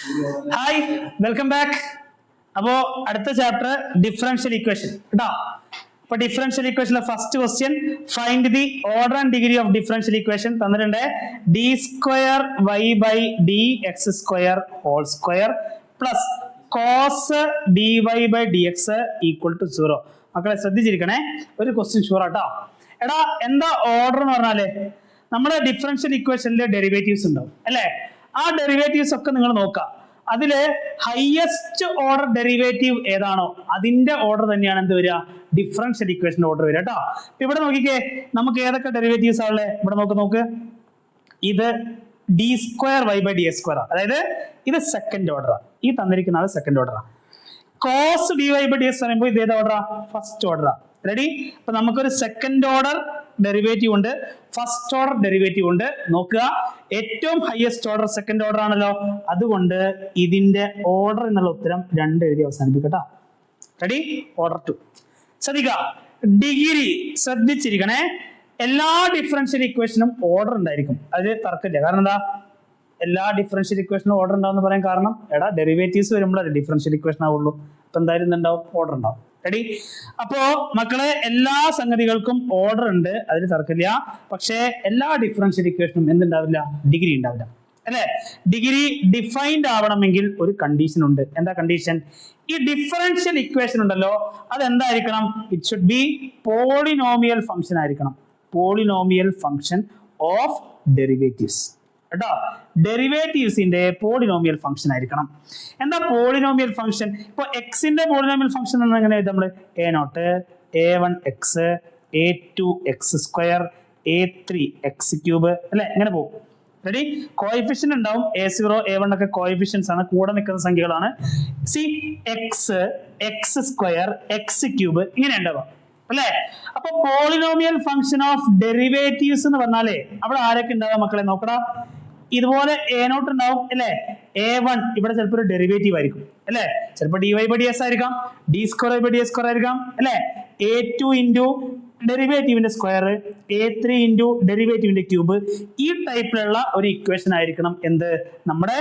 Hi, welcome back. അപ്പോ അടുത്ത chapter differential equation കേട്ടോ. അപ്പൊ ഡിഫറൻഷ്യൽ ഇക്വേഷനിലെ first question, find the order and degree of differential equation തന്നിട്ടുണ്ട്. D square y by d x square whole square plus cos d y by d x equal to 0. മക്കളെ ശ്രദ്ധിച്ചിരിക്കണേ, ഒരു question sure ആട്ടോ. എടാ, എന്താ order എന്ന് പറഞ്ഞാല് നമ്മുടെ differential ഇക്വേഷനിലെ derivatives ഉണ്ടാവും അല്ലെ? ആ ഡെറിവേറ്റീവ്സ് ഒക്കെ നിങ്ങൾ നോക്കാം. അതില് ഹയസ്റ്റ് ഓർഡർ ഡെറിവേറ്റീവ് ഏതാണോ അതിന്റെ ഓർഡർ തന്നെയാണ് എന്ത് വരിക, ഡിഫറൻഷ്യൽ ഇക്വേഷന്റെ ഓർഡർ വരിക കേട്ടോ. ഇവിടെ നോക്കിക്കേ, നമുക്ക് ഏതൊക്കെ ഡെറിവേറ്റീവ്സ് ആണല്ലേ? ഇവിടെ നോക്ക്, ഇത് d square y by d x square, അതായത് ഇത് സെക്കൻഡ് ഓർഡറാണ്. ഈ തന്നിരിക്കുന്ന ആള് സെക്കൻഡ് ഓർഡറാണ്. Cos d y by d x പറയുമ്പോൾ ഇത് ഏത് ഓർഡറാ? ഫസ്റ്റ് ഓർഡറാ. റെഡി? അപ്പൊ നമുക്കൊരു സെക്കൻഡ് ഓർഡർ ഡെറിവേറ്റീവ് ഉണ്ട്, ഫസ്റ്റ് ഓർഡർ ഡെറിവേറ്റീവ് ഉണ്ട്. നോക്കുക, ഏറ്റവും ഹയസ്റ്റ് ഓർഡർ സെക്കൻഡ് ഓർഡർ ആണല്ലോ, അതുകൊണ്ട് ഇതിന്റെ ഓർഡർ എന്നുള്ള ഉത്തരം 2 എഴുതി അവസാനിപ്പിക്കട്ടോ. റെഡി? ഓർഡർ 2. ശ്രദ്ധിക്കുക, ഡിഗ്രി ശ്രദ്ധിച്ചിരിക്കണേ. എല്ലാ ഡിഫറൻഷ്യൽ ഇക്വേഷനും ഓർഡർ ഉണ്ടായിരിക്കും, അത് തർക്കമില്ല. കാരണം എന്താ, എല്ലാ ഡിഫറൻഷ്യൽ ഇക്വേഷനും ഓർഡർ ഉണ്ടാവും പറയാൻ കാരണം, എടാ ഡെറിവേറ്റീവ്സ് വരുമ്പോഴല്ലേ ഡിഫറൻഷ്യൽ ഇക്വേഷൻ ആവുള്ളൂ. അപ്പൊ എന്തായാലും എന്തുണ്ടാവും? ഓർഡർ ഉണ്ടാവും. റെഡി? അപ്പോ മക്കളെ, എല്ലാ സംഗതികൾക്കും ഓർഡർ ഉണ്ട്, അതിൽ തർക്കമില്ല. പക്ഷേ എല്ലാ ഡിഫറൻഷ്യൽ ഇക്വേഷനും എന്തുണ്ടാവില്ല? ഡിഗ്രി ഉണ്ടാവില്ല അല്ലെ? ഡിഗ്രി ഡിഫൈൻഡ് ആവണമെങ്കിൽ ഒരു കണ്ടീഷൻ ഉണ്ട്. എന്താ കണ്ടീഷൻ? ഈ ഡിഫറൻഷ്യൽ ഇക്വേഷൻ ഉണ്ടല്ലോ, അതെന്തായിരിക്കണം? It should be polynomial function ആയിരിക്കണം. പോളിനോമിയൽ ഫംഗ്ഷൻ ഓഫ് ഡെറിവേറ്റീവ്സ് കേട്ടോ. ഡെറിവേറ്റീവ്സിന്റെ പോളിനോമിയൽ ഫംഗ്ഷൻ ആയിരിക്കണം. എന്താ പോളിനോമിയൽ ഫംഗ്ഷൻ? ഇപ്പൊ എക്സിന്റെ പോളിനോമിയൽ ഫംഗ്ഷൻ എന്ന് എങ്ങനെ എഴുതാം നമ്മള്? a0 a1 X a2 X square a3 X cube അല്ലെ? ഇങ്ങനെ പോകും. റെഡി? കോഎഫിഷ്യന്റ് ഉണ്ടാവും, a0 a1 ഒക്കെ കോഎഫിഷ്യൻസ് ആണ്, കൂടെ നിൽക്കുന്ന സംഖ്യകളാണ്. C x x square x cube ഇങ്ങനെ ഉണ്ടാവാം അല്ലെ? അപ്പൊ പോളിനോമിയൽ ഫംഗ്ഷൻ ഓഫ് ഡെറിവേറ്റീവ്സ് എന്ന് പറഞ്ഞാലേ അവിടെ ആരൊക്കെ ഉണ്ടാവാം മക്കളെ? നോക്കടാ, ഇതുപോലെ a0 ഉണ്ടാവും അല്ലെ? a1 ഇവിടെ ചിലപ്പോൾ ഒരു ഡെറിവേറ്റീവ് ആയിരിക്കും അല്ലെ? ചിലപ്പോൾ dy ബൈ ds ആയിരിക്കാം, d square by ds square ആയിരിക്കാം അല്ലെ? a2 ഇൻറ്റു ഡെറിവേറ്റീവിന്റെ സ്ക്വയർ, a3 ഇൻറ്റു ഡെറിവേറ്റീവിന്റെ ക്യൂബ്. ഈ ടൈപ്പിലുള്ള ഒരു ഇക്വേഷൻ ആയിരിക്കണം എന്ത്, നമ്മുടെ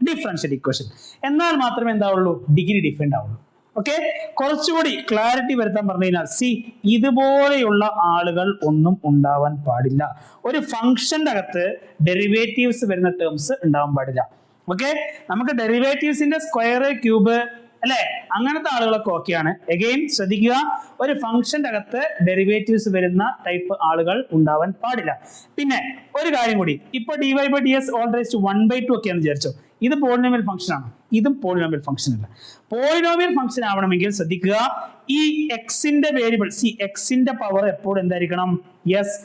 ഡിഫറൻഷ്യൽ ഇക്വേഷൻ. എന്നാൽ മാത്രമേ എന്താവുള്ളൂ? ഡിഗ്രി ഡിഫൈൻഡ് ആവുള്ളൂ. ഓക്കെ, കുറച്ചുകൂടി ക്ലാരിറ്റി വരുത്താൻ പറഞ്ഞു കഴിഞ്ഞാൽ, സി ഇതുപോലെയുള്ള ആളുകൾ ഒന്നും ഉണ്ടാവാൻ പാടില്ല. ഒരു ഫംഗ്ഷന്റെ അകത്ത് ഡെറിവേറ്റീവ്സ് വരുന്ന ടേംസ് ഉണ്ടാവാൻ പാടില്ല. ഓക്കെ, നമുക്ക് ഡെറിവേറ്റീവ്സിന്റെ സ്ക്വയർ ക്യൂബ് അല്ലെ, അങ്ങനത്തെ ആളുകളൊക്കെ ഓക്കെയാണ്. എഗെയിൻ ശ്രദ്ധിക്കുക, ഒരു ഫംഗ്ഷന്റെ അകത്ത് ഡെറിവേറ്റീവ്സ് വരുന്ന ടൈപ്പ് ആളുകൾ ഉണ്ടാവാൻ പാടില്ല. പിന്നെ ഒരു കാര്യം കൂടി, ഇപ്പൊ dy by ds all raise to 1/2 ഒക്കെയാണെന്ന് വിചാരിച്ചോ, ഇത് പോളിനോമിയൽ ഫംഗ്ഷൻ ആണ്, ഇതും പോളിനോമിയൽ ഫംഗ്ഷൻ അല്ല. പോളിനോമിയൽ ഫംഗ്ഷൻ ആവണമെങ്കിൽ ശ്രദ്ധിക്കുക, ഈ എക്സിന്റെ വേരിയബിൾ, സി എക്സിന്റെ പവർ എപ്പോഴും എന്തായിരിക്കണം? യെസ്,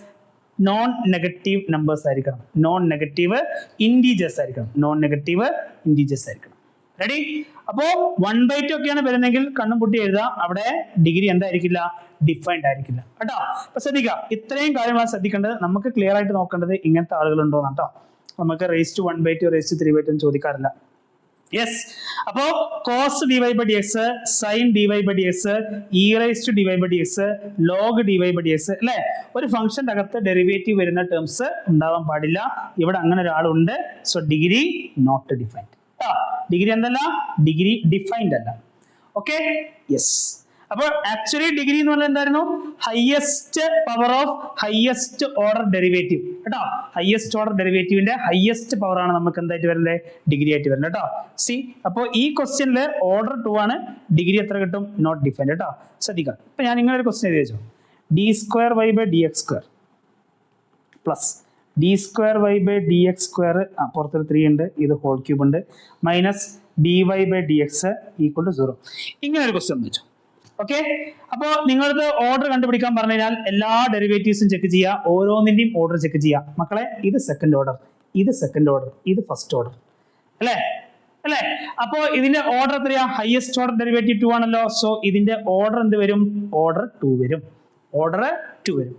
നോൺ നെഗറ്റീവ് നമ്പേഴ്സ് ആയിരിക്കണം, നോൺ നെഗറ്റീവ് ഇൻറ്റീജേഴ്സ് ആയിരിക്കണം, നോൺ നെഗറ്റീവ് ഇൻറ്റീജേഴ്സ് ആയിരിക്കണം. റെഡി? അപ്പോ 1/2 ഒക്കെയാണ് വരുന്നെങ്കിൽ കണ്ണും പൊട്ടി എഴുതാം, അവിടെ ഡിഗ്രി എന്തായിരിക്കില്ല? ഡിഫൈൻഡ് ആയിരിക്കില്ല കേട്ടോ. അപ്പൊ ശ്രദ്ധിക്കുക, ഇത്രയും കാര്യമാണ് ശ്രദ്ധിക്കേണ്ടത്. നമുക്ക് ക്ലിയർ ആയിട്ട് നോക്കേണ്ടത് ഇങ്ങനത്തെ ആളുകളുണ്ടോ കേട്ടോ. നമുക്ക് റേസ് ടു 1/2 റേസ് ടു 3/2 ചോദിക്കാറില്ല. യെസ്, അപ്പോ cos d y by d x, sine d y by d x, e raise to d y by d x, log d y by d x അല്ലെ? ഒരു ഫംഗ്ഷന്റെ അകത്ത് derivative വരുന്ന terms ഉണ്ടാവാൻ പാടില്ല. ഇവിടെ അങ്ങനെ ഒരാളുണ്ട്. So degree not defined. Degree എന്തല്ല? ഡിഗ്രി ഡിഫൈൻഡ് അല്ല. Okay, yes. അപ്പോൾ ആക്ച്വലി ഡിഗ്രി എന്ന് പറഞ്ഞാൽ എന്തായിരുന്നു? Highest power of highest order derivative കേട്ടോ. ഹയസ്റ്റ് ഓർഡർ ഡെറിവേറ്റീവിന്റെ ഹയസ്റ്റ് പവർ ആണ് നമുക്ക് എന്തായിട്ട് വരണ്ടേ? ഡിഗ്രി ആയിട്ട് വരണ്ടേ കേട്ടോ. സി, അപ്പോൾ ഈ ക്വസ്റ്റ്യനില് ഓർഡർ 2 ആണ്, ഡിഗ്രി എത്ര കിട്ടും? നോട്ട് ഡിഫൈൻഡ് കേട്ടോ. ശ്രദ്ധിക്കാം, ഇപ്പൊ ഞാൻ ഇങ്ങനെ ഒരു ക്വസ്റ്റ്യൻ എഴുതി വെച്ചു, d square y by d x square plus d square y by d x square, പുറത്തൊരു 3 ഉണ്ട്, ഇത് ഹോൾ ക്യൂബ് ഉണ്ട്, minus d y by d x equal to 0. ഇങ്ങനെ ഒരു ക്വസ്റ്റ്യൻ വെച്ചു. ഓക്കെ, അപ്പോ നിങ്ങൾക്ക് ഓർഡർ കണ്ടുപിടിക്കാൻ പറഞ്ഞു കഴിഞ്ഞാൽ എല്ലാ ഡെറിവേറ്റീവ്സും ചെക്ക് ചെയ്യുക, ഓരോന്നിന്റെയും ഓർഡർ ചെക്ക് ചെയ്യുക. മക്കളെ, ഇത് സെക്കൻഡ് ഓർഡർ, ഇത് സെക്കൻഡ് ഓർഡർ, ഇത് ഫസ്റ്റ് ഓർഡർ അല്ലേ? അല്ലേ? അപ്പോ ഇതിന്റെ ഓർഡർ എത്രയാ? ഹയസ്റ്റ് ഓർഡർ ഡെറിവേറ്റീവ് 2 ആണല്ലോ. സോ ഇതിന്റെ ഓർഡർ എന്ത് വരും? ഓർഡർ 2 വരും. ഓർഡർ 2 വരും.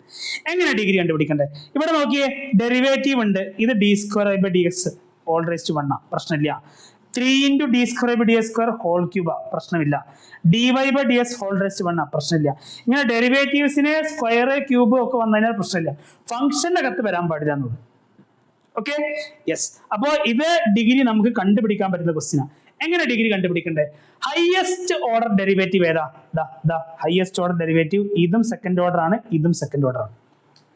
എങ്ങനെ ഡിഗ്രി കണ്ടുപിടിക്കണ്ടേ? ഇവിടെ നോക്കിയേ, ഡെറിവേറ്റീവ് ഉണ്ട്, ഇത് d square by d x all raise to 1 പ്രശ്നമില്ല. 3 into d square by d x square whole cube പ്രശ്നമില്ല. D y by d x whole raise to 1 പ്രശ്നമില്ല. ഇങ്ങനെ ഡെറിവേറ്റീവ്സിന് സ്ക്വയർ ക്യൂബ് ഒക്കെ വന്നു കഴിഞ്ഞാൽ പ്രശ്നമില്ല. ഫംഗ്ഷന്റെ അകത്ത് വരാൻ പാടില്ല എന്നുള്ളൂ. Okay yes. അപ്പോ ഇത് ഡിഗ്രി നമുക്ക് കണ്ടുപിടിക്കാൻ പറ്റുന്ന ക്വസ്റ്റ്യൻ ആണ്. എങ്ങനെ ഡിഗ്രി കണ്ടുപിടിക്കണ്ടേ? ഹയസ്റ്റ് ഓർഡർ ഡെറിവേറ്റീവ് ഏതാ? ഹയസ്റ്റ് ഓർഡർ ഡെറിവേറ്റീവ് ഇതും സെക്കൻഡ് ഓർഡർ ആണ്, ഇതും സെക്കൻഡ് ഓർഡർ ആണ്.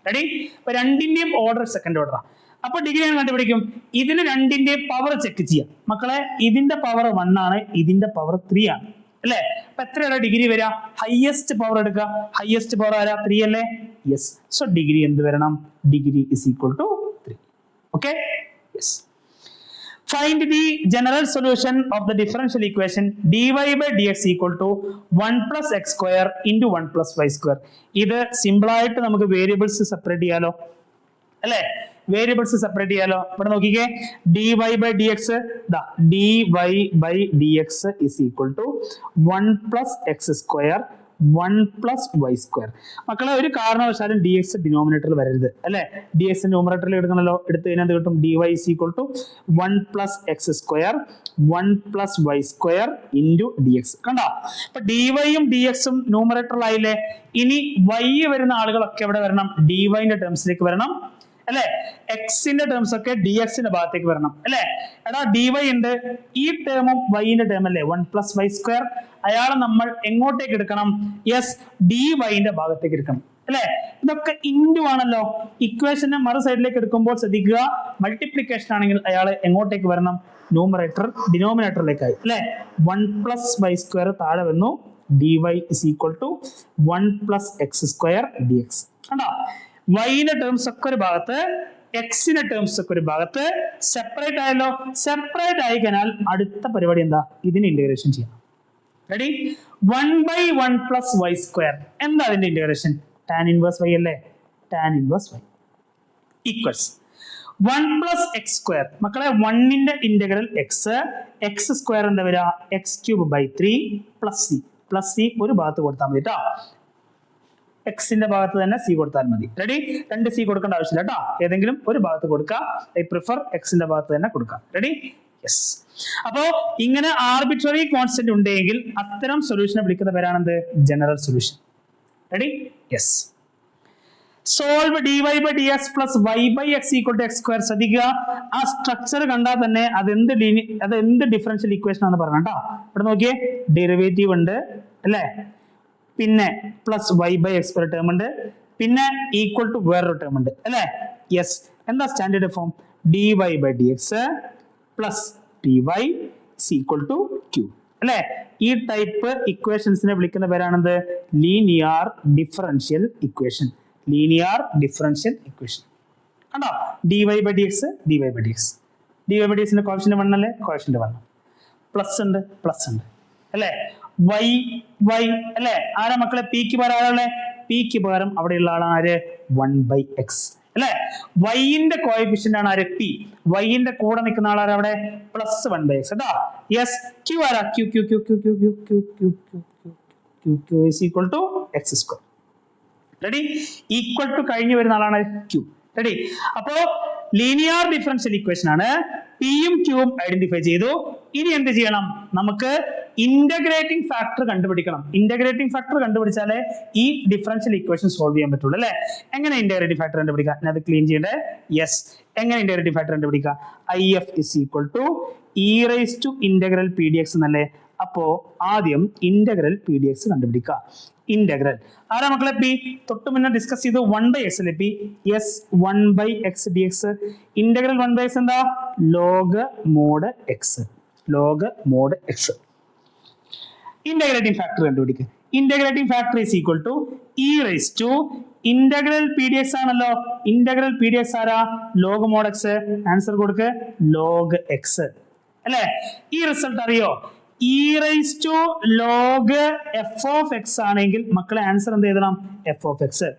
റെഡി? അപ്പൊ രണ്ടിന്റെയും ഓർഡർ സെക്കൻഡ് ഓർഡർ ആണ്. അപ്പൊ ഡിഗ്രി ഞാൻ കണ്ടുപിടിക്കും. ഇതിന് രണ്ടിന്റെയും പവർ ചെക്ക് ചെയ്യാം മക്കളെ. ഇതിന്റെ പവർ 1 ആണ്, ഇതിന്റെ പവർ 3 ആണ് അല്ലെ? അപ്പൊ എത്രയാണ് ഡിഗ്രി വരിക? ഹയസ്റ്റ് പവർ എടുക്കുക. ഹയസ്റ്റ് പവർ ആരാ? 3 അല്ലേ? യെസ്. സോ ഡിഗ്രി എന്ത് വരണം? Degree is equal to 3. Okay yes. Find the general solution of the differential equation dy by dx equal to 1 plus x square into 1 plus y square. ഇത് simple ആയിട്ട് നമുക്ക് variables separate ചെയ്യാലോ അല്ലെ? Variables separate ചെയ്യാലോ. ഇവിടെ നോക്കിക്കേ, dy by dx dy by dx is equal to 1 plus x square 1 plus y square. മക്കളെ ഒരു കാരണവശാലും dx ഡിനോമിനേറ്ററിൽ വരരുത് അല്ലെ? dx ന്യൂമറേറ്ററിൽ എടുക്കണല്ലോ. എടുത്ത് കഴിഞ്ഞാൽ കിട്ടും dy is equal to 1 plus x square 1 plus y square into dx. കണ്ടോ? അപ്പൊ dy യും dx ഉം ന്യൂമറേറ്ററിലായില്ലേ? ഇനി y വരുന്ന ആളുകളൊക്കെ എവിടെ വരണം? dy ന്റെ ടേംസിലേക്ക് വരണം അല്ലെ? എക്സിന്റെ ടേംസ് ഒക്കെ ഡിഎക്സിന്റെ ഭാഗത്തേക്ക് വരണം അല്ലെ? എടാ dy ഉണ്ട്, ഈ ടേമും വൈന്റെ ടേം അല്ലേ 1 plus y square. അയാളെ നമ്മൾ എങ്ങോട്ടേക്ക് എടുക്കണം? യെസ്, dy ന്റെ ഭാഗത്തേക്ക് എടുക്കണം അല്ലെ? ഇതൊക്കെ ഇൻഡു ആണല്ലോ. ഇക്വേഷനെ മറു സൈഡിലേക്ക് എടുക്കുമ്പോൾ ശ്രദ്ധിക്കുക, മൾട്ടിപ്ലിക്കേഷൻ ആണെങ്കിൽ അയാൾ എങ്ങോട്ടേക്ക് വരണം? ന്യൂമറേറ്റർ ഡിനോമിനേറ്ററിലേക്കായി അല്ലെ? 1 plus y square താഴെ വന്നു. dy is equal to 1 plus x square dx. കണ്ടോ? വൈന്റെ ടേംസ് ഒക്കെ ഒരു ഭാഗത്ത്, എക്സിന്റെ ടേംസ് ഒക്കെ ഒരു ഭാഗത്ത് സെപ്പറേറ്റ് ആയല്ലോ. സെപ്പറേറ്റ് ആയി കഴിഞ്ഞാൽ അടുത്ത പരിപാടി എന്താ? ഇതിന് ഇന്റഗ്രേഷൻ ചെയ്യാം. Ready? 1 by 1 plus y square. എന്താ അതിന്റെ ഇന്റഗ്രേഷൻ? tan inverse y അല്ലേ? tan inverse y equals 1 plus x square. മക്കളെ 1ന്റെ ഇന്റഗ്രൽ x സ്ക്വയർ എന്താ വരിക? x cube by 3 plus c ഒരു ഭാഗത്ത് കൊടുത്താൽ മതി കേട്ടോ. എക്സിന്റെ ഭാഗത്ത് തന്നെ സി കൊടുത്താൽ മതി. റെഡി? 2 സി കൊടുക്കേണ്ട ആവശ്യമില്ല കേട്ടോ. ഏതെങ്കിലും ഒരു ഭാഗത്ത് കൊടുക്കുക. ഐ പ്രിഫർ എക്സിന്റെ ഭാഗത്ത് തന്നെ കൊടുക്കാം. റെഡി? യെസ്. അപ്പോ ഇങ്ങനെ ആർബിട്രറി കോൺസ്റ്റന്റ് ഉണ്ടെങ്കിൽ അത്തരം സൊല്യൂഷനെ വിളിക്കുന്ന പേരാണെന്ത്? General solution. Ready? Yes. Solve dy by dx plus y by x equal to x square. ശ്രദ്ധിക്കുക, ആ സ്ട്രക്ചർ കണ്ടാൽ തന്നെ അതെന്ത് ഡിഫറൻഷ്യൽ ഇക്വേഷൻ ആണെന്ന് പറഞ്ഞു കേട്ടോ. ഇവിടെ നോക്കിയേ, ഡെറിവേറ്റീവ് ഉണ്ട് അല്ലേ? പിന്നെ പ്ലസ് വൈ ബൈ എക്സ് ഒരു ടേം ഉണ്ട്, പിന്നെ ഈക്വൽ ടു വേറൊരു ടേം ഉണ്ട് അല്ലേ? യെസ്. എന്താ standard form? dy by dx plus py is equal to q അല്ലേ? ഈ ടൈപ്പ് ഇക്വേഷൻസിനെ വിളിക്കുന്ന പേരാണെന്ത്? Linear differential equation. Linear differential equation. കണ്ടോ? dy by dx dy by dx ന്റെ കോഫിഷ്യന്റ് 1 അല്ലേ? കോഫിഷ്യന്റ് 1. പ്ലസ് ഉണ്ട് അല്ലേ? y അല്ലെ? ആരാ മക്കളെ? പിക്ക് പകരം ആരാളെ? പിക്ക് പകരം അവിടെയുള്ള ആളാണ് ആര്? 1 by x അല്ലെ? വൈന്റെ കോഎഫിഷ്യന്റ് ആണ് ആര്? പി. വൈന്റെ കൂടെ നിൽക്കുന്ന ആളാണ് അവിടെ പ്ലസ് 1 by x കേട്ടോ. യെസ്. q ആരാ? q is equal to x square. Ready? Equal to കഴിഞ്ഞു വരുന്ന ആളാണ് q. റെഡി? അപ്പോ ലീനിയർ ഡിഫറൻഷ്യൽ ഇക്വേഷൻ ആണ്. പിയും ക്യൂവും ഐഡന്റിഫൈ ചെയ്തു. ഇനി എന്ത് ചെയ്യണം? നമുക്ക് ഇന്റഗ്രേറ്റിംഗ് ഫാക്ടർ കണ്ടുപിടിക്കണം. ഇന്റഗ്രേറ്റിംഗ് ഫാക്ടർ കണ്ടുപിടിച്ചാലേ ഈ ഡിഫറൻഷ്യൽ ഇക്വേഷൻ സോൾവ് ചെയ്യാൻ പറ്റുള്ളൂ അല്ലെ? എങ്ങനെ ഇന്റഗ്രേറ്റിംഗ് ഫാക്ടർ കണ്ടുപിടിക്കുക? ഞാൻ അത് ക്ലീൻ ചെയ്യണ്ടേ. യെസ്. എങ്ങനെ ഇന്റഗ്രേറ്റിംഗ് ഫാക്ടർ കണ്ടുപിടിക്കുക? IF is equal to e raised to integral pdx എന്നല്ലേ? അപ്പോ ആദ്യം ഇന്റഗ്രൽ pdx കണ്ടുപിടിക്കുക. ഇന്റഗ്രൽ ആരാ മക്കളെ? പി. തൊട്ട് മുന്നേ ഡിസ്കസ് ചെയ്തു 1 by x അല്ലേ? P. Yes. 1 by x dx. Integral 1 by x എന്താ? Log mod x. Log mod x. Integrating factor കണ്ടുപിടിക്കുക. Integrating factor is equal to e raise to integral P d x ആണല്ലോ. Integral P d x ആരാ? Log mod x. Answer കൊടുക്ക് log x അല്ലെ? ഈ result അറിയോ? E raise to log f of x ആണെങ്കിൽ മക്കളെ answer എന്ത് എഴുതണം? F of x.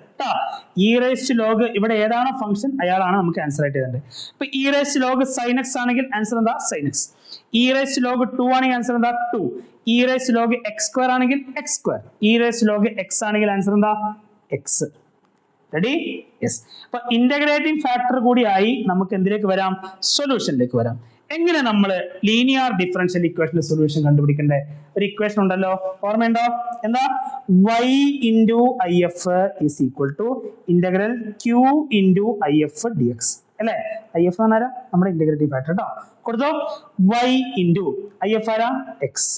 E raise to log ഇവിടെ ഏതാണോ ഫംഗ്ഷൻ അയാളാണ് നമുക്ക് ആൻസർ ആയിട്ട് എഴുതേണ്ടത്. ഇപ്പൊ e raise to log sine x ആണെങ്കിൽ ആൻസർ എന്താ? Sine x. E raise to log 2 ആണെങ്കിൽ ആൻസർ എന്താ? 2. E raise to log x square ആണെങ്കിൽ x square. E raise to log x ആണെങ്കിൽ ആൻസർ എന്താ? എക്സ്. റെഡി? യെസ്. അപ്പൊ integrating factor കൂടിയായി നമുക്ക് എന്തിലേക്ക് വരാം? സൊല്യൂഷനിലേക്ക് വരാം. എങ്ങനെ നമ്മൾ ലീനിയർ ഡിഫറൻഷ്യൽ ഇക്വേഷന്റെ സൊല്യൂഷൻ കണ്ടുപിടിക്കണ്ടേ? ഒരു ഇക്വേഷൻ ഉണ്ടല്ലോ, ഓർമ്മയുണ്ടോ? എന്താ? y into if is equal to integral q into if dx. അല്ലേ? ഐ എഫ് എന്ന് പറഞ്ഞാൽ നമ്മുടെ ഇന്റഗ്രേറ്റീവ് ഫാക്ടർ കേട്ടോ. കൊടുത്തോ y ഇൻറ്റു ഐ എഫ് ആരാ x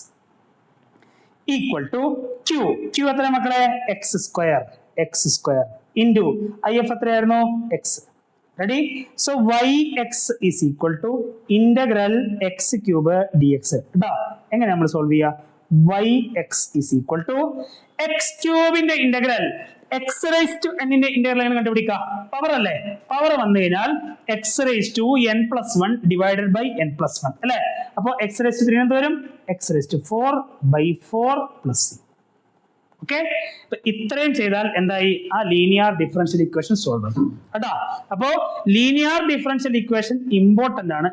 equal to Q. Q എത്ര മക്കളെ? X square into I F എത്രയായിരുന്നു? X. Ready? So y x is equal to integral x cube d x കേട്ടോ. എങ്ങനെ നമ്മൾ സോൾവ് ചെയ്യുക? Y x is equal to x ക്യൂബിന്റെ integral x raise to എന്നിന്റെ integral എങ്ങനെ കണ്ടുപിടിക്കുക? പവർ അല്ലേ? പവർ വന്നു കഴിഞ്ഞാൽ X raise to n plus one divided by n plus one അല്ലേ? അപ്പൊ എക്സ് റൈസ് ടു 3 എന്ത് വരും? X raise to 4 by 4 plus c. Okay, ഇത്രയും ചെയ്താൽ എന്തായി? ആ ലീനിയർ ഡിഫറൻഷ്യൽ ഇക്വേഷൻ സോൾവ് ആകും കേട്ടോ. അപ്പോ ലീനിയർ ഡിഫറൻഷ്യൽ ഇക്വേഷൻ ഇമ്പോർട്ടന്റ് ആണ്.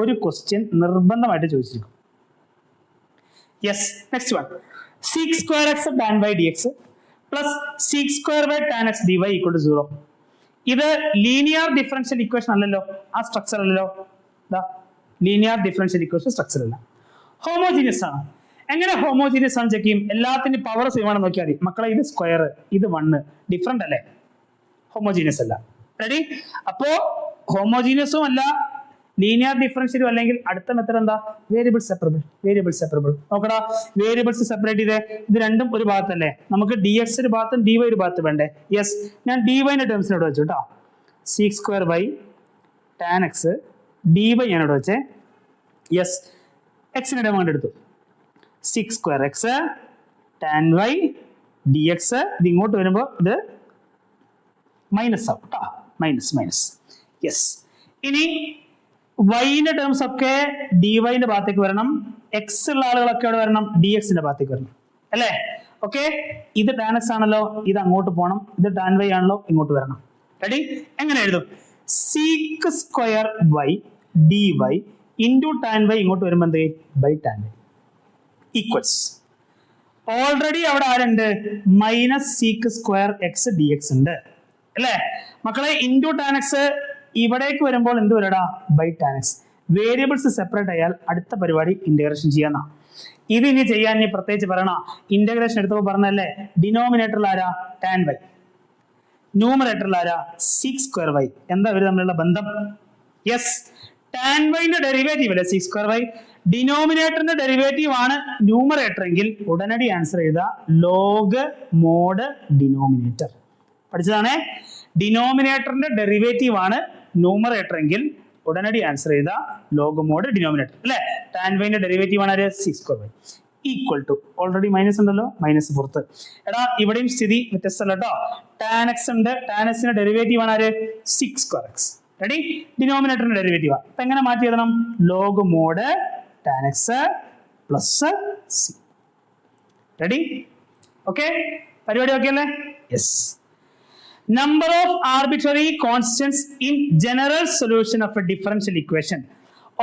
ഒരു ക്വസ്റ്റ്യൻ നിർബന്ധമായിട്ട് ചോദിച്ചിരിക്കും. Yes, next one. Sec square x tan by d x plus sec square by tan x d y equal to 0. ഇത് ലീനിയർ ഡിഫറൻഷ്യൽ ഇക്വേഷൻ അല്ലല്ലോ, ആ സ്ട്രക്ചർ അല്ലല്ലോ. ലീനിയർ ഡിഫറൻഷ്യൽ ഇക്വേഷൻ സ്ട്രക്ചർ അല്ല, homogeneous ആണ്. എങ്ങനെ ഹോമോജീനിയസ് ആണ് ചെക്ക് ചെയ്യും? എല്ലാത്തിന്റെ പവർ സെയിം ആണെന്ന് നോക്കിയാൽ മതി മക്കളെ. ഇത് സ്ക്വയർ, ഇത് 1, ഡിഫറെന്റ് അല്ലേ? ഹോമോജീനിയസ് അല്ല. റെഡി? അപ്പോ ഹോമോജീനിയസും അല്ല, ലീനിയർ ഡിഫറൻഷ്യലും അല്ലെങ്കിൽ അടുത്ത മെത്തേഡ് എന്താ? Variable separable. നോക്കടാ, വേരിയബിൾസ് സെപ്പറേറ്റ് ചെയ്തേ. ഇത് രണ്ടും ഒരു ഭാഗത്തല്ലേ? നമുക്ക് ഡി എക്സ് ഒരു ഭാഗത്തും ഡി വൈ ഒരു ഭാഗത്ത് വേണ്ടേ? യെസ്, ഞാൻ ഡി വൈന്റെ ടേംസിനോട് വെച്ചു കേട്ടോ. Sec square by tan x d y ഞാനിവിടെ വെച്ചേ. യെസ്, എക്സിന്റെ ടേം അങ്ങോട്ട് എടുത്തു. Sec square x tan y d x. ഇത് ഇങ്ങോട്ട് വരുമ്പോൾ ഇത് മൈനസ് ആവും കേട്ടോ. മൈനസ്. യെസ്, ഇനി വൈന്റെ ടേംസ് ഒക്കെ ഡി വൈന്റെ ഭാഗത്തേക്ക് വരണം. എക്സ് ഉള്ള ആളുകളൊക്കെ അവിടെ വരണം, ഡി എക്സിന്റെ ഭാഗത്തേക്ക് വരണം അല്ലേ? ഓക്കെ, ഇത് ടാൻ എക്സ് ആണല്ലോ, ഇത് അങ്ങോട്ട് പോകണം. ഇത് ടാൻ വൈ ആണല്ലോ, ഇങ്ങോട്ട് വരണം. റെഡി? എങ്ങനെ എഴുതും? Sec square y d y into tan y ഇങ്ങോട്ട് വരുമ്പോൾ എന്ത്? By tan y equals. Already അവിടെ ആരുണ്ട്? Minus sec square x d x ഉണ്ട് അല്ലേ മക്കളെ? ഇൻറ്റു ടാൻ എക്സ് ഇവിടേക്ക് വരുമ്പോൾ എന്ത് വരടാ? By tan x. Variables separate ആയാൽ അടുത്ത പരിപാടി ഇന്റഗ്രേഷൻ ചെയ്യാന്ന. ഇത് ഇനി ചെയ്യാൻ ഇനി പ്രത്യേകിച്ച് പറയണ. ഇന്റഗ്രേഷൻ എടുത്തപ്പോൾ പറഞ്ഞല്ലേ, ഡിനോമിനേറ്ററിൽ ആരാ? ടാൻ വൈ, ന്യൂമറേറ്ററിൽ ആരാ? Sec square y. എന്താ ഇവർ തമ്മിലുള്ള ബന്ധം? യെസ്, ടാൻ വൈന്റെ ഡെറിവേറ്റീവ് അല്ലേ സീക് സ്ക്വയർ വൈ? ഡിനോമിനേറ്ററിന്റെ ഡെറിവേറ്റീവ് ആണ് ന്യൂമറേറ്റർ എങ്കിൽ ഉടനടി ആൻസർ ചെയ്ത ലോഗ് മോഡ് ഡിനോമിനേറ്റർ. പഠിച്ചതാണേ. ഡിനോമിനേറ്ററിന്റെ ഡെറിവേറ്റീവ് ആണ് ന്യൂമറേറ്റർ എങ്കിൽ ഉടനടി ആൻസർ ചെയ്ത ലോഗ് മോഡ് ഡിനോമിനേറ്റർ അല്ലെ? ടാൻ വൈന്റെ ഡെറിവേറ്റീവ് ആണ് ആര്? Sec square y equal to, already minus ഉണ്ടല്ലോ, മൈനസ് പുറത്ത്. എടാ ഇവിടെയും സ്ഥിതി വ്യത്യസ്തമല്ല കേട്ടോ. ടാൻ എക്സ് ഉണ്ട്, ടാൻ എക്സിന്റെ ഡെറിവേറ്റീവ് ആണ് ആര്? Sec square x. റെഡി? ഡിനോമിനേറ്ററിന്റെ ഡെറിവേറ്റീവ്. അപ്പൊ എങ്ങനെ മാറ്റി എഴുതണം? Log mod tan x plus C. Ready? Okay, പരിപാടി ഓക്കെ അല്ലേ? Yes. Number of arbitrary constants in general solution of a differential equation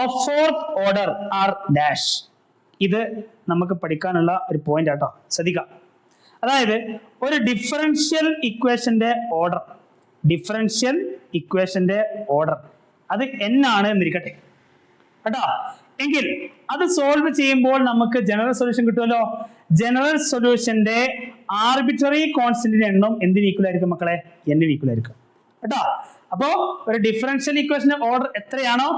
of fourth order are dash. ഇത് നമുക്ക് പഠിക്കാനുള്ള ഒരു പോയിന്റ് ആട്ടോ, ശ്രദ്ധിക്കാം. അതായത് ഒരു ഡിഫറൻഷ്യൽ ഇക്വേഷന്റെ ഓർഡർ അത് n ആണ് എന്നിരിക്കട്ടെ കേട്ടോ. എങ്കിൽ അത് സോൾവ് ചെയ്യുമ്പോൾ നമുക്ക് ജനറൽ സൊല്യൂഷൻ കിട്ടുമല്ലോ. ജനറൽ സൊല്യൂഷന്റെ ആർബിട്രറി കോൺസ്റ്റന്റിന്റെ എണ്ണം എന്തിന് ഈക്വൽ ആയിരിക്കും മക്കളെ? n ഈക്വൽ ആയിരിക്കും കേട്ടോ. അപ്പോ ഒരു ഡിഫറൻഷ്യൽ ഇക്വേഷന്റെ ഓർഡർ എത്രയാണോ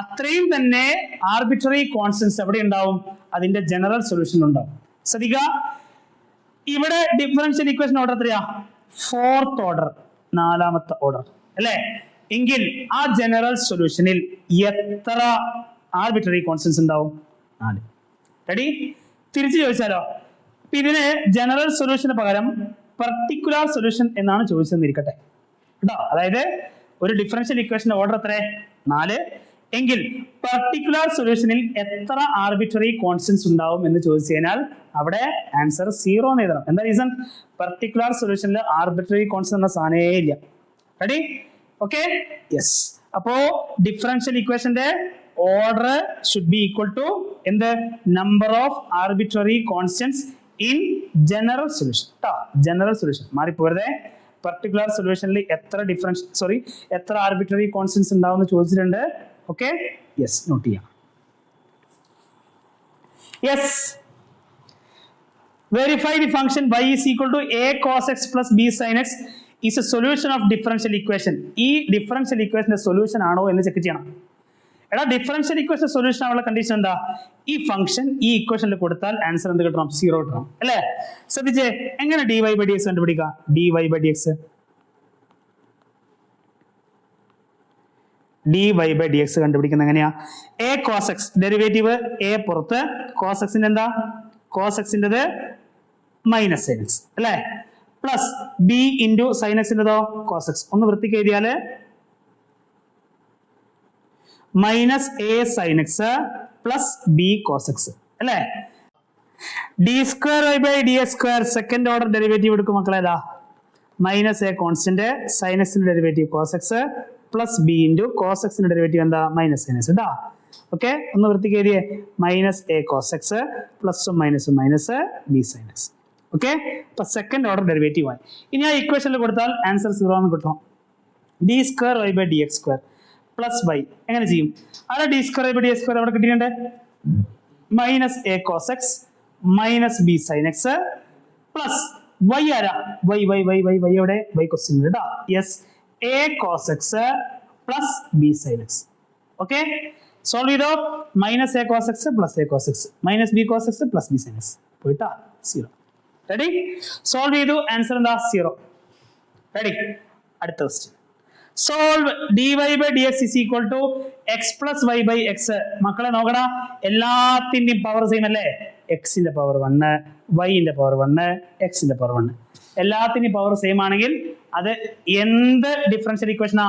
അത്രയും തന്നെ ആർബിട്രറി കോൺസ്റ്റന്റ്സ് എവിടെ ഉണ്ടാവും? അതിന്റെ ജനറൽ സൊല്യൂഷൻ ഉണ്ടാവും. ശ്രദ്ധിക്കുക, ഇവിടെ ഡിഫറൻഷ്യൽ ഇക്വേഷൻ ഓർഡർ എത്രയാ? 4th ഓർഡർ, 4ാമത്തെ ഓർഡർ അല്ലേ? എങ്കിൽ ആ ജനറൽ സൊല്യൂഷനിൽ എത്ര ആർബിട്രറി കോൺസ്റ്റന്റ്സ് ഉണ്ടാവും? 4. റെഡി? തിരിച്ചു ചോദിച്ചാലോ? അപ്പൊ ഇതിന് ജനറൽ സൊല്യൂഷന് പകരം പർട്ടിക്കുലർ സൊല്യൂഷൻ എന്നാണ് ചോദിച്ചെന്നിരിക്കട്ടെ കേട്ടോ. അതായത് ഒരു ഡിഫറൻഷ്യൽ ഇക്വേഷന്റെ ഓർഡർ എത്ര? 4. എങ്കിൽ പർട്ടിക്കുലർ സൊല്യൂഷനിൽ എത്ര ആർബിട്രറി കോൺസ്റ്റന്റ്സ് ഉണ്ടാവും എന്ന് ചോദിച്ചു കഴിഞ്ഞാൽ അവിടെ ആൻസർ 0 എന്ന് എഴുതണം. എന്താ റീസൺ? പർട്ടിക്കുലർ സൊല്യൂഷനിൽ ആർബിട്രറി കോൺസ്റ്റന്റ് എന്ന സാധനേ ഇല്ല. റെഡി? Okay, yes. അപ്പോ ഡിഫറൻഷ്യൽ ഇക്വേഷന്റെ order should be equal to എന്ത്? Number of arbitrary constants in general solution കേട്ടോ. ജനറൽ സൊല്യൂഷൻ മാറിപ്പോരുതേ. പർട്ടിക്കുലർ സൊല്യൂഷനിൽ എത്ര ആർബിട്രറി കോൺസ്റ്റന്റ്സ് ഉണ്ടാവും എന്ന് ചോദിച്ചിട്ടുണ്ട്. ഓക്കെ, യെസ്, നോട്ട് ചെയ്യാം. Yes, verify the function y is equal to a cos x plus b sin x is A solution of differential equation. ഈ differential ഇക്വേഷന്റെ സൊല്യൂഷൻ ആണോ എന്ന് ചെക്ക് ചെയ്യണം. എടാ ഡിഫറൻഷ്യൽ ഇക്വേഷൻ സൊല്യൂഷൻ ആവുള്ള കണ്ടീഷൻ എന്താ? ഈ function ഈ ഇക്വേഷനിൽ കൊടുത്താൽ ആൻസർ എന്ത് കിട്ടണം? 0 കിട്ടണം അല്ലേ? ശ്രദ്ധിച്ചേ, എങ്ങനെ dy/dx കണ്ടുപിടിക്കുക? dy/dx കണ്ടുപിടിക്കുന്നത് എങ്ങനെയാ? a cos x derivative a പുറത്ത്, cos x ന്റെ എന്താ? cos x ൻ്റെത് മൈനസ് sin x അല്ലേ? Plus b into sin x ൻ്റെതോ cos x. ഒന്ന് വൃത്തിക്ക് എഴുതിയാല് minus a sin x plus b cos x അല്ലേ? d²y/dx², സെക്കൻഡ് ഓർഡർ ഡെറിവേറ്റീവ് എടുക്കും മക്കളെ. ഏതാ? Minus a constant, sin x ന്റെ derivative cos x plus b into cos x ന്റെ ഡെറിവേറ്റീവ് എന്താ? മൈനസ് sin x കേട്ടോ. ഓക്കെ, ഒന്ന് വൃത്തിക്ക് എഴുതിയേ. മൈനസ് a cos x പ്ലസും മൈനസും minus b sin x. Okay, അപ്പൊ സെക്കൻഡ് ഓർഡർ ഡെറിവേറ്റീവ് ആയി. ഇനി ആ ഇക്വേഷനിൽ കൊടുത്താൽ ആൻസർ 0 എന്ന് കിട്ടണം. d²y/dx² പ്ലസ് y എങ്ങനെ ചെയ്യും? അവിടെ d²y/dx² അവിടെ കിട്ടിയിട്ടുണ്ട്. Minus a cos x minus b sin x plus y ആരാ? y എവിടെ? y ക്വസ്റ്റ്യൻ കേട്ടോ. Yes, a cos x plus b sin x. Okay, solve ചെയ്തോ. Minus a cos x plus a cos x minus b cos x plus b sin x പോയിട്ടാ 0. Ready? Solve ചെയ്തു. Answer എന്താ? 0. Ready? അടുത്ത question. Solve dy/dx is equal to x plus y/x. മക്കളെ നോക്കടാ, എല്ലാത്തിന്റെയും power same അല്ലേ? x ന്റെ power 1, y ന്റെ പവർ 1, x ന്റെ പവർ 1. എല്ലാത്തിന്റെയും പവർ സെയിം ആണെങ്കിൽ അത് എന്ത് ഡിഫറൻഷ്യൽ ഇക്വേഷനാ?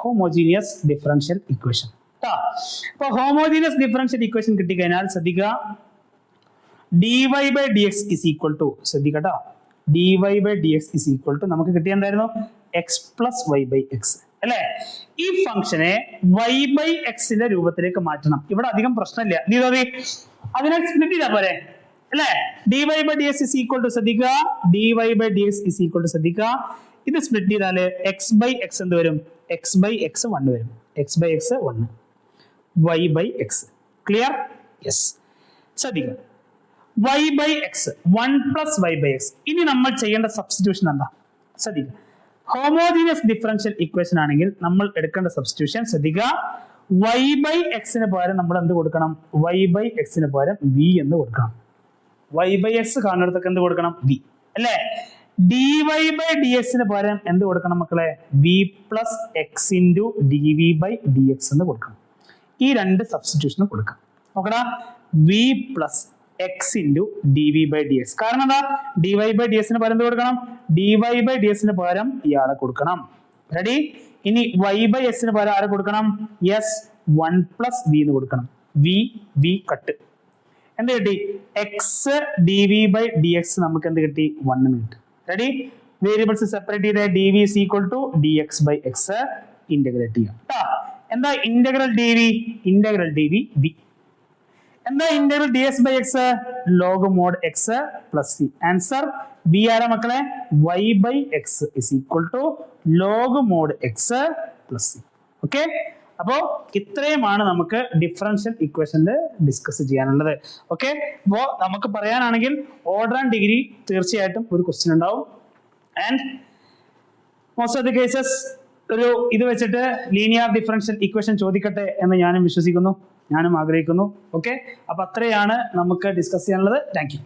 Homogeneous differential equation. അപ്പൊ ഹോമോജീനിയസ് ഡിഫറൻഷ്യൽ ഇക്വേഷൻ കിട്ടിക്കഴിഞ്ഞാൽ ശ്രദ്ധിക്കുക, dy/dx is equal to, ശ്രദ്ധിക്കട്ടോ, dy/dx is equal to നമുക്ക് കിട്ടിയ എന്തായിരുന്നു? x plus y/x അല്ലേ? ഈ ഫംഗ്ഷനെ y/x ന്റെ രൂപത്തിലേക്ക് മാറ്റണം. ഇവിടെ അധികം പ്രശ്നമില്ല. അതിനെ സ്പ്ലിറ്റ് ചെയ്താ പോരെ അല്ലേ? dy/dx is equal to, ശ്രദ്ധിക്കുക, dy/dx is equal to, ശ്രദ്ധിക്കുക, ഇത് സ്പ്ലിറ്റ് ചെയ്താല് x/x എന്ത് വരും? x/x 1 വരും. x/x 1, y/x. ക്ലിയർ? യെസ്. ശ്രദ്ധിക്കുക, y/x 1 plus y/x. ഇനി നമ്മൾ ചെയ്യേണ്ട സബ്സ്റ്റിറ്റ്യൂഷൻ എന്താ? ശ്രദ്ധിക്കുക, ഹോമോജീനിയസ് ഡിഫറൻഷ്യൽ ഇക്വേഷൻ ആണെങ്കിൽ നമ്മൾ എടുക്കേണ്ട സബ്സ്റ്റിറ്റ്യൂഷൻ ശ്രദ്ധിക്കുക, y/x പകരം നമ്മൾ എന്ത് കൊടുക്കണം? y/x പകരം v എന്ന് കൊടുക്കണം. y/x കാണുന്നിടത്തൊക്കെ എന്ത് കൊടുക്കണം? v അല്ലേ? dy/dx പകരം എന്ത് കൊടുക്കണം മക്കളെ? v plus x into dv/dx എന്ന് കൊടുക്കണം. ഈ രണ്ട് സബ്സ്റ്റിറ്റ്യൂഷൻ കൊടുക്കാം. നോക്കടാ, v plus x into dv/dx. കാരണം എന്താ? dy/dx പകരം എന്ത് കൊടുക്കണം? dy/dx പകരം ഇയാളെ കൊടുക്കണം. റെഡി? ഇനി y/x പകരം ആരെ കൊടുക്കണം? യെസ്, 1 plus v എന്ന് കൊടുക്കണം. v കട്ട് എന്ത് കിട്ടി? x dv/dx നമുക്ക് എന്ത് കിട്ടി? 1 എന്ന് കിട്ടി. റെഡി? വേരിയബിൾസ് സെപ്പറേറ്റ് ചെയ്ത് dv is equal to dx/x integrate ചെയ്യാം. എന്താ integral dv? Integral dv v. എന്താ integral ds/x? log mod x plus c. Answer v ആരാ മക്കളെ? y/x is equal to log mod x plus c. Okay, അപ്പോ ഇത്രയുമാണ് നമുക്ക് differential ഇക്വേഷനിൽ discuss ചെയ്യാനുള്ളത്. ഓക്കെ, അപ്പോ നമുക്ക് പറയാനാണെങ്കിൽ ഓർഡർ ആൻഡ് ഡിഗ്രി തീർച്ചയായിട്ടും ഒരു ക്വസ്റ്റ്യൻ ഉണ്ടാവും. And most of the cases ഒരു ഇത് വെച്ചിട്ട് ലീനിയർ ഡിഫറൻഷ്യൽ ഇക്വേഷൻ ചോദിക്കട്ടെ എന്ന് ഞാനും വിശ്വസിക്കുന്നു, ഞാനും ആഗ്രഹിക്കുന്നു. ഓക്കെ, അപ്പൊ അത്രയാണ് നമുക്ക് ഡിസ്കസ് ചെയ്യാനുള്ളത്. Thank you.